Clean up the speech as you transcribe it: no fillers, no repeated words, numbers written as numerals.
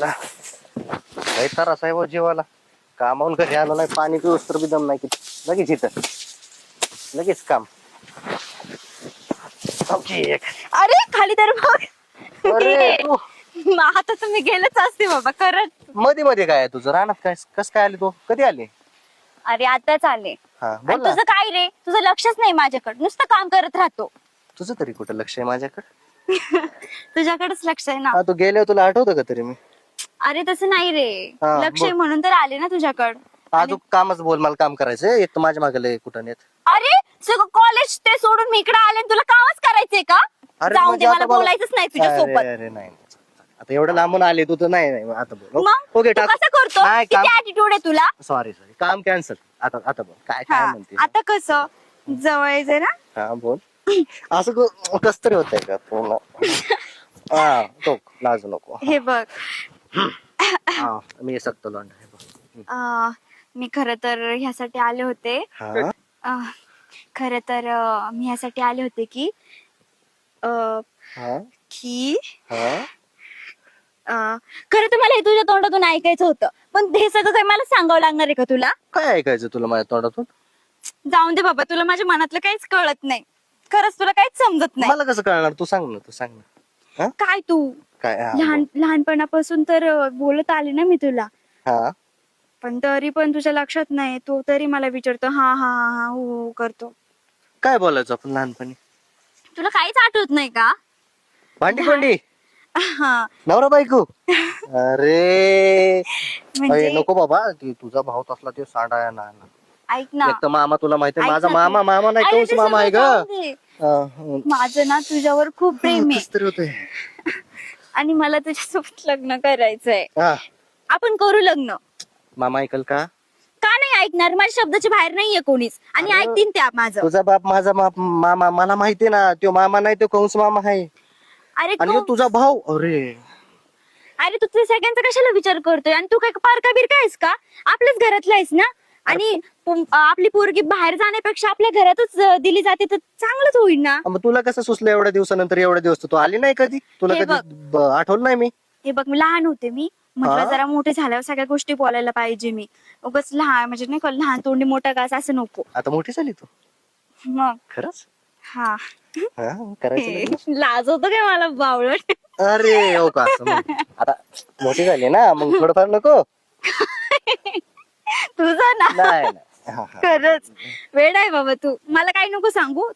आईला लय त्रास आहे जीवाला. कामावून घरी आलो नाही, पाणी पिऊस तर बी दम नाही किती. लगेच इथं लगेच काम. एक अरे खाली तर बघ. अरे तू आता तुम्ही गेलेच असते बाबा खरंच. मध्ये मध्ये काय आहे तुझं रानात? काय कस काय आली तू? कधी आली? अरे आताच आले. हा आणि बोल ना. तुझं काय रे, तुझं लक्षच नाही माझ्याकडे, नुसतं काम करत राहतो. तुझं तरी कुठं लक्ष आहे माझ्याकडे? तुझ्याकडेच लक्ष आहे ना. हा तू गेल्यावर तुला आठवतं का तरी मी? अरे तसं नाही रे, हा, लक्ष बोल. आहे म्हणून तर आले ना तुझ्याकडं. अजून कामच बोल, मला काम करायचंय. एक तर माझ्या मागे लय कुठं नेत. अरे सगळं कॉलेज ते सोडून मी इकडे आले आणि तुला कामच करायचंय का? अरे जाऊ म्हणजे दे, आता मला मला- बोलायचंच नाही तुझ्या अरे सोबत. अरे नाही आता एवढं लांबून आले तू तर नाही आता बोल. मग ओके तू कसं करतो? नाही किती काम. ऍटिट्यूड आहे तुला? सॉरी काम कॅन्सल. आता बोल काय काय हा, म्हणते. आता कसं जवळ यायचंय ना. हा बोल. असं कस तरी होतंय का पूर्ण? हा तो लाजू नको. हे बघ, हा मी सकतो लोंढा. हे बघ. मी खर तर ह्यासाठी आले होते. हा खर तर मी ह्यासाठी आले होते की अं, हा की हा खरं तर मला हे तुझ्या तोंडातून ऐकायचं होतं, पण हे सगळं काही मला सांगावं लागणार आहे का तुला? काय ऐकायचं तुला माझ्या तोंडातून? जाऊन दे बाबा, तुला माझ्या मनातलं काहीच कळत नाही. खरंच तुला काहीच समजत नाही. मला कसं कळणार? तू सांग ना. काय तू काय हा, लहानपणापासून तर बोलत आले ना मी तुला, हा पण तरी पण तुझ्या लक्षात नाही. तू तरी मला विचारतो, हा हा हा हा हो हो करतो. काय बोलायचं आपण लहानपणी? तुला काहीच आठवत नाही का? भांडी कोंडी हा नवरा बायको. अरे म्हणजे अय, नको बाबा. तुझा भाऊ असला ते सांडा ना. ऐक ना. एक तर मामा तुला माहिती आहे, ऐक माझा ना तू. मामा नाही अरे कौस ते मामा आहे सगळं ग. जाऊ दे. माझं ना तुझ्यावर खूप प्रेम आहे कस तरी होतंय. आणि मला तुझ्यासोबत लग्न करायचंय. हा आपण करू लग्न. मामा ऐकल का? का नाही ऐकणार? माझ्या शब्दाच्या बाहेर नाहीये कोणीच, आणि अरे, ऐकतील त्या माझं. तुझा बाप माझा मामा मला माहितीये ना. तो मामा नाही, तो कंस मामा आहे. अरे आणि ह्यो तुझा भाऊ. अरे तू तुझ्या सगळ्यांचा कशाला विचार करतोय? आणि तू काय पारका बिरका आहेस का? आपल्याच घरातला आहेस ना. आणि आपली पोरगी बाहेर जाण्यापेक्षा आपल्या घरातच दिली जाते तर चांगलंच होईल ना. मग तुला कसं सुचलं एवढ्या दिवसानंतर? एवढ्या दिवस तू आली नाही कधी? तुला हे कधी आठवलं नाही मी? हे बघ, मी लहान होते. मी म्हटलं हा? जरा मोठे झाल्यावर सगळ्या गोष्टी बोलायला पाहिजे. मी उगाच लहान म्हणजे नाही का, लहान तोंडी मोठा घास असं नको. आता मोठी झाली तू मग खरंच? हा. हा करायचं लग्न? लाज होतं काय मला बावळट? अरे हो का असं मग. आता मोठी झाली ना, मग थोडंफार नको? तुझं ना नाही नाही. हा, हा. खरंच वेड आहे बाबा तू. मला काही नको सांगू.